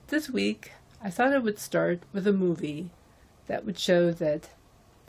This week, I thought I would start with a movie that would show that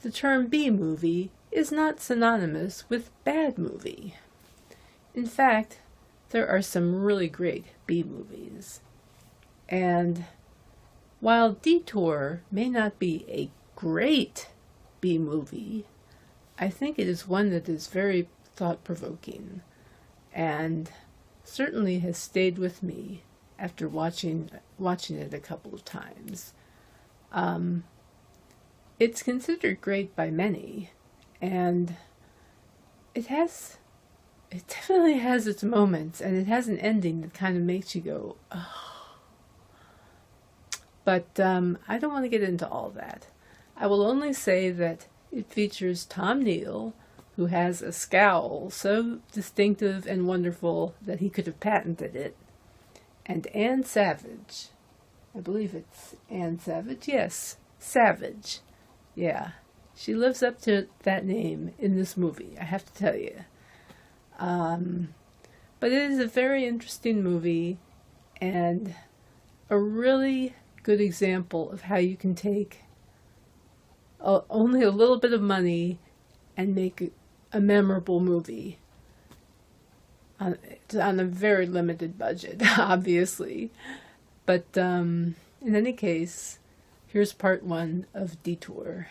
the term B-movie is not synonymous with bad movie. In fact, there are some really great B-movies. And while Detour may not be a great B-movie, I think it is one that is very thought-provoking and certainly has stayed with me after watching it a couple of times. It's considered great by many, and it definitely has its moments, and it has an ending that kind of makes you go, oh. But I don't want to get into all that. I will only say that it features Tom Neal, who has a scowl so distinctive and wonderful that he could have patented it, and Anne Savage. I believe it's Anne Savage. Yes, Savage. Yeah, she lives up to that name in this movie, I have to tell you. But it is a very interesting movie and a really good example of how you can take only a little bit of money and make a memorable movie on a very limited budget, obviously. But in any case, here's part one of Detour.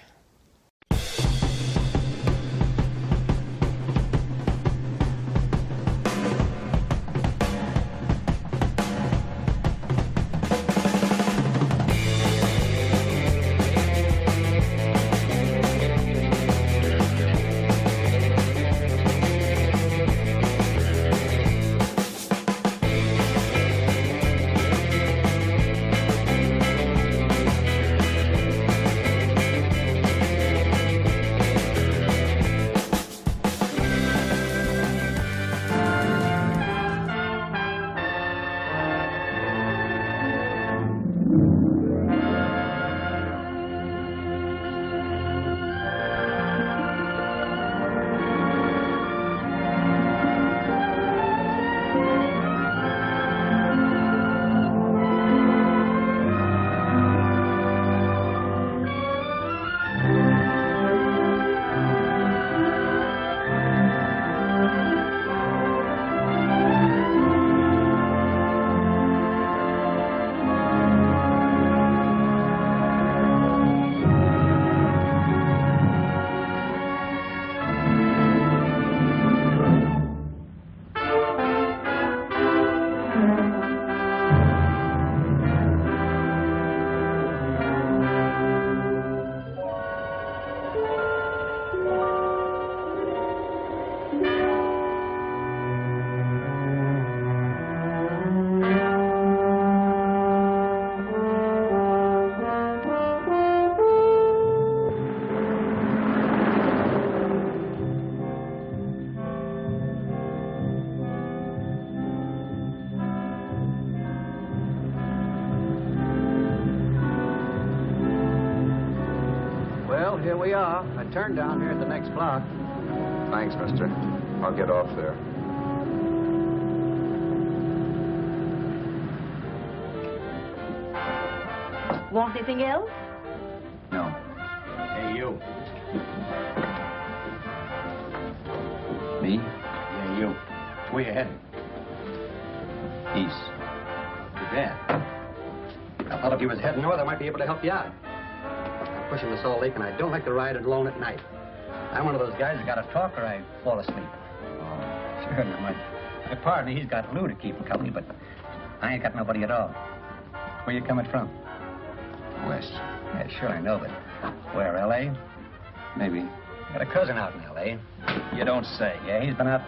Here we are. I turned down here at the next block. Thanks, mister. I'll get off there. Want anything else? No. Hey, you. Me? Yeah, you. Where you heading? East. Too bad. I thought if you was heading north, I might be able to help you out. I'm pushing the Salt Lake, and I don't like to ride it alone at night. I'm one of those guys that got to talk or I fall asleep. Oh. Sure, now, my partner, he's got Lou to keep him company, but I ain't got nobody at all. Where you coming from? West. Yeah, sure, I know, but where, L.A.? Maybe. I got a cousin out in L.A. You don't say. Yeah, he's been out.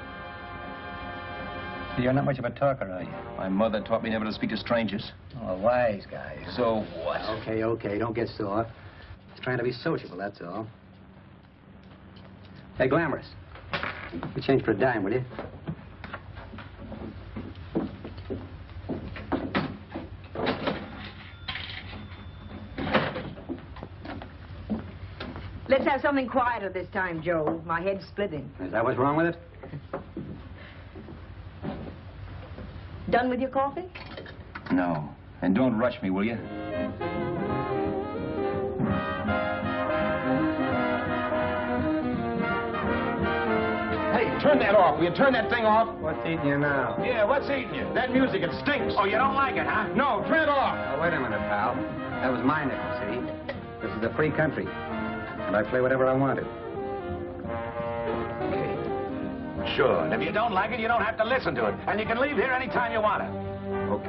You're not much of a talker, are you? My mother taught me never to speak to strangers. Oh, a wise guy. So what? Okay, okay, don't get sore. Just trying to be sociable, that's all. Hey, Glamorous. You change for a dime, will you? Let's have something quieter this time, Joe. My head's splitting. Is that what's wrong with it? Done with your coffee? No. And don't rush me, will you? Hey, turn that off. Will you turn that thing off? What's eating you now? Yeah, what's eating you? That music, it stinks. Oh, you don't like it, huh? No, turn it off. Oh, wait a minute, pal. That was my nickel, see? This is a free country. And I play whatever I want to. Sure. And if you don't like it, you don't have to listen to it. And you can leave here anytime you want to.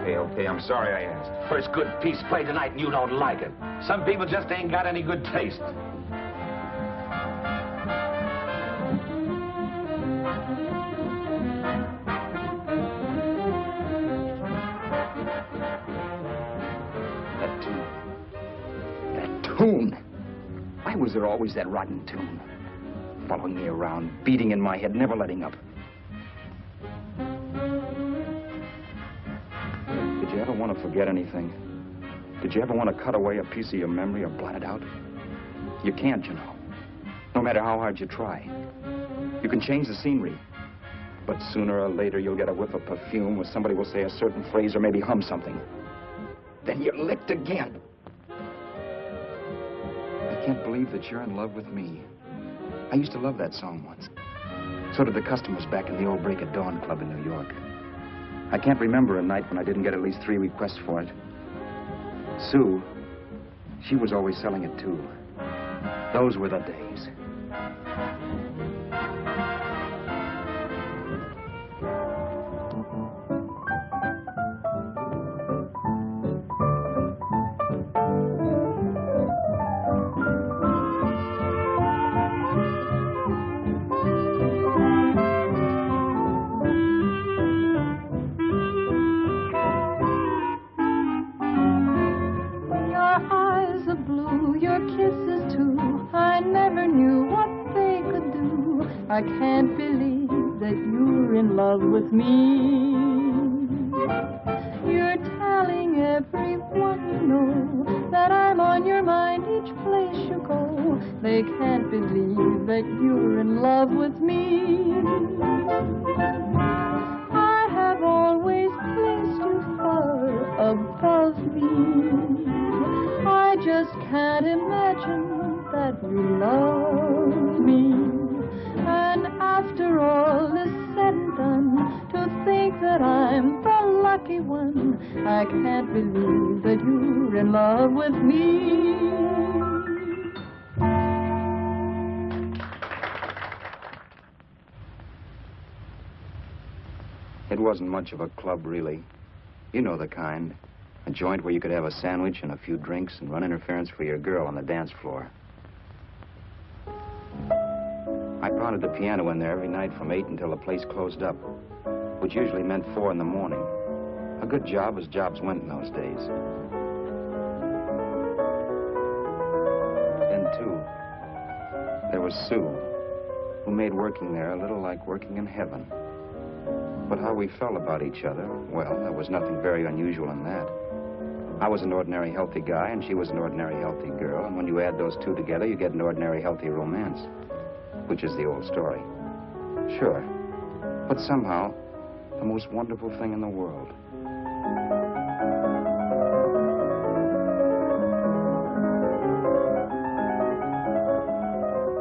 Okay, I'm sorry I asked. First good piece played tonight and you don't like it. Some people just ain't got any good taste. That tune. Why was there always that rotten tune? Following me around, beating in my head, never letting up. Did you ever want to forget anything? Did you ever want to cut away a piece of your memory or blot it out? You can't, you know. No matter how hard you try. You can change the scenery. But sooner or later, you'll get a whiff of perfume or somebody will say a certain phrase or maybe hum something. Then you're licked again. I can't believe that you're in love with me. I used to love that song once. So did the customers back in the old Break of Dawn Club in New York. I can't remember a night when I didn't get at least 3 requests for it. Sue, she was always selling it too. Those were the days. I can't believe that you're in love with me. You're telling everyone you know that I'm on your mind each place you go. They can't believe that you're in love with me. I have always placed you far above me. I just can't imagine that you love me. And after all is said and done, to think that I'm the lucky one, I can't believe that you're in love with me. It wasn't much of a club, really. You know the kind. A joint where you could have a sandwich and a few drinks and run interference for your girl on the dance floor. I pounded the piano in there every night from 8 until the place closed up, which usually meant 4 in the morning. A good job as jobs went in those days. Then, too, there was Sue, who made working there a little like working in heaven. But how we felt about each other, well, there was nothing very unusual in that. I was an ordinary healthy guy, and she was an ordinary healthy girl, and when you add those two together, you get an ordinary healthy romance. Which is the old story. Sure. But somehow, the most wonderful thing in the world.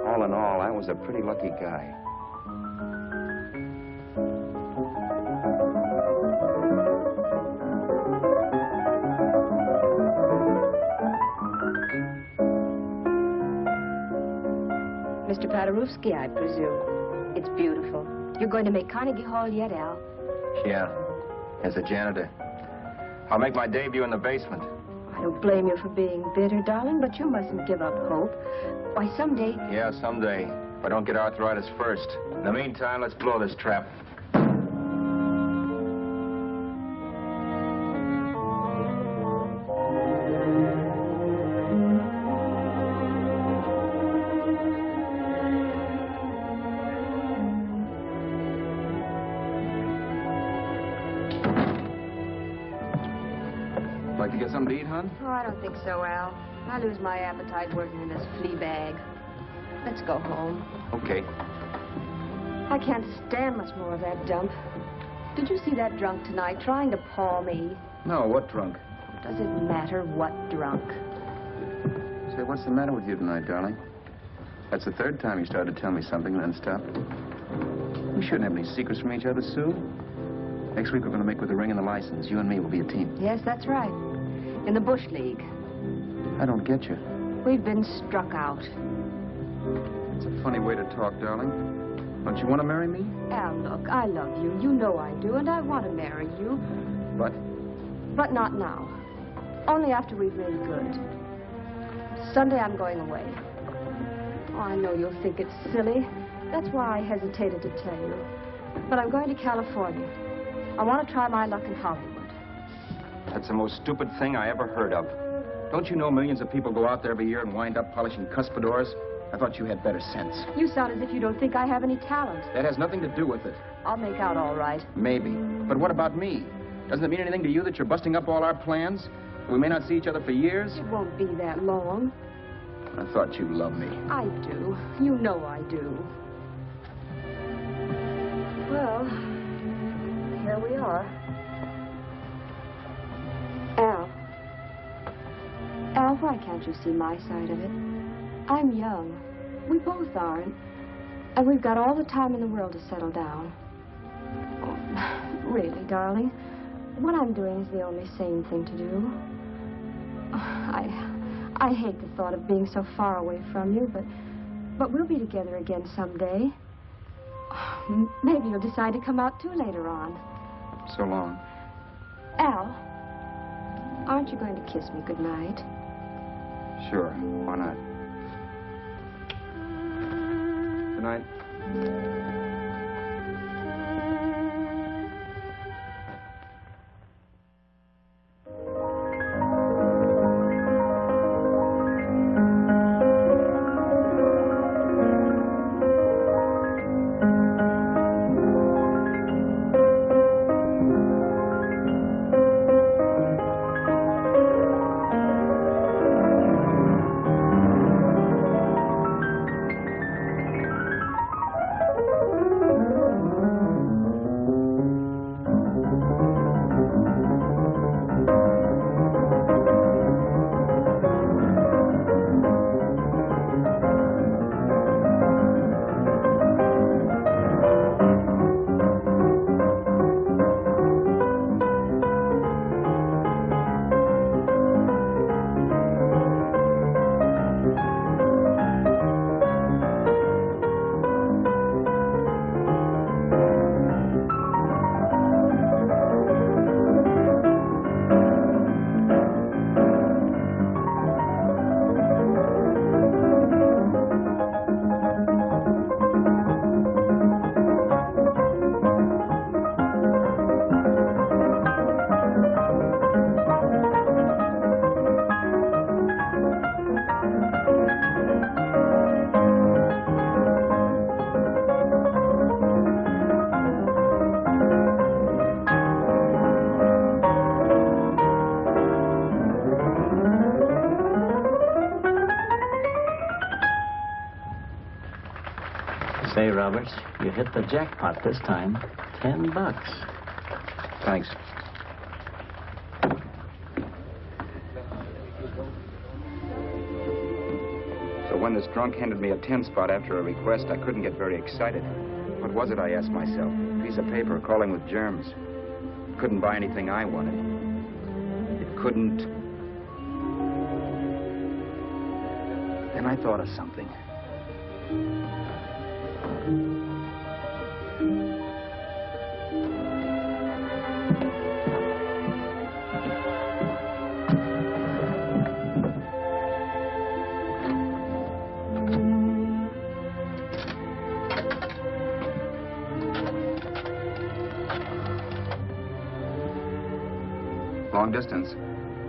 All in all, I was a pretty lucky guy. Mr. Paderewski, I presume. It's beautiful. You're going to make Carnegie Hall yet, Al? Yeah, as a janitor. I'll make my debut in the basement. I don't blame you for being bitter, darling, but you mustn't give up hope. Why, someday... Yeah, someday. I don't get arthritis first. In the meantime, let's blow this trap. Like to get something to eat, hon? Oh, I don't think so, Al. I lose my appetite working in this flea bag. Let's go home. Okay. I can't stand much more of that dump. Did you see that drunk tonight trying to paw me? No, what drunk? Does it matter what drunk? Say, what's the matter with you tonight, darling? That's the third time you started to tell me something and then stopped. We shouldn't have any secrets from each other, Sue. Next week we're going to make with the ring and the license. You and me will be a team. Yes, that's right. In the Bush League. I don't get you. We've been struck out. It's a funny way to talk, darling. Don't you want to marry me? Al, look, I love you. You know I do, and I want to marry you. But But not now. Only after we've made good. Sunday I'm going away. Oh, I know you'll think it's silly. That's why I hesitated to tell you. But I'm going to California. I want to try my luck in Hollywood. that's the most stupid thing I ever heard of. Don't you know millions of people go out there every year and wind up polishing cuspidors? I thought you had better sense. You sound as if you don't think I have any talent. That has nothing to do with it. I'll make out all right. Maybe. But what about me? Doesn't it mean anything to you that you're busting up all our plans? We may not see each other for years? It won't be that long. I thought you loved me. I do. You know I do. Well, here we are. Al. Al, why can't you see my side of it? I'm young. We both are. And we've got all the time in the world to settle down. Oh, really, darling, what I'm doing is the only sane thing to do. I hate the thought of being so far away from you, but we'll be together again someday. Maybe you'll decide to come out too later on. So long. Al, aren't you going to kiss me goodnight? Sure. Why not? Good night. Say, Roberts, you hit the jackpot this time. $10. Thanks. So when this drunk handed me a 10 spot after a request, I couldn't get very excited. What was it, I asked myself? A piece of paper crawling with germs. It couldn't buy anything I wanted. It couldn't... Then I thought of something. long distance.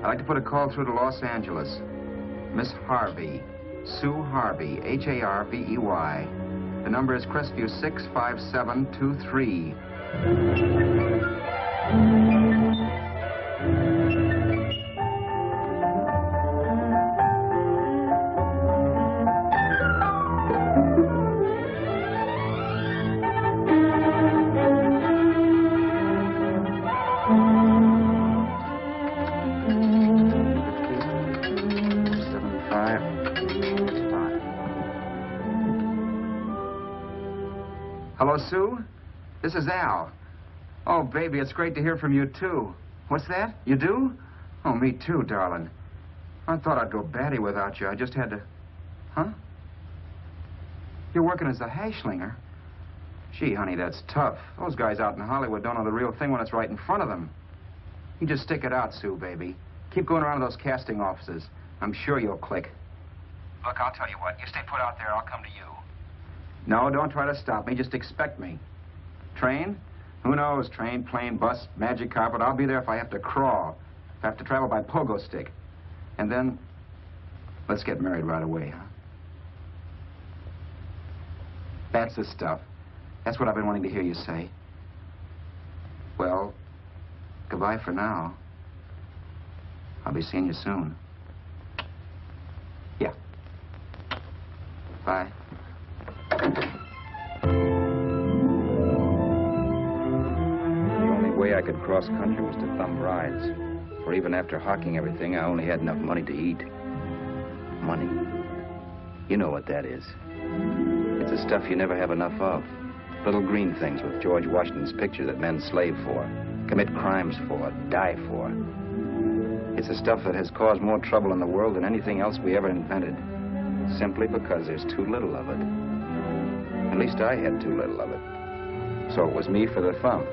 I'd like to put a call through to Los Angeles. Miss Harvey. Sue Harvey, Harvey. The number is Crestview 65723. Hello, Sue? This is Al. Oh, baby, it's great to hear from you, too. What's that? You do? Oh, me too, darling. I thought I'd go batty without you. I just had to... Huh? You're working as a hashlinger? Gee, honey, that's tough. Those guys out in Hollywood don't know the real thing when it's right in front of them. You just stick it out, Sue, baby. Keep going around to those casting offices. I'm sure you'll click. Look, I'll tell you what. You stay put out there, I'll come to you. No, don't try to stop me. Just expect me. Train? Who knows? Train, plane, bus, magic carpet. I'll be there if I have to crawl. If I have to travel by pogo stick. And then, let's get married right away, huh? That's the stuff. That's what I've been wanting to hear you say. Well, goodbye for now. I'll be seeing you soon. Yeah. Bye. The only way I could cross country was to thumb rides. For even after hawking everything, I only had enough money to eat. Money. You know what that is. It's the stuff you never have enough of. Little green things with George Washington's picture that men slave for, commit crimes for, die for. It's the stuff that has caused more trouble in the world than anything else we ever invented. Simply because there's too little of it. At least I had too little of it. So it was me for the thumb.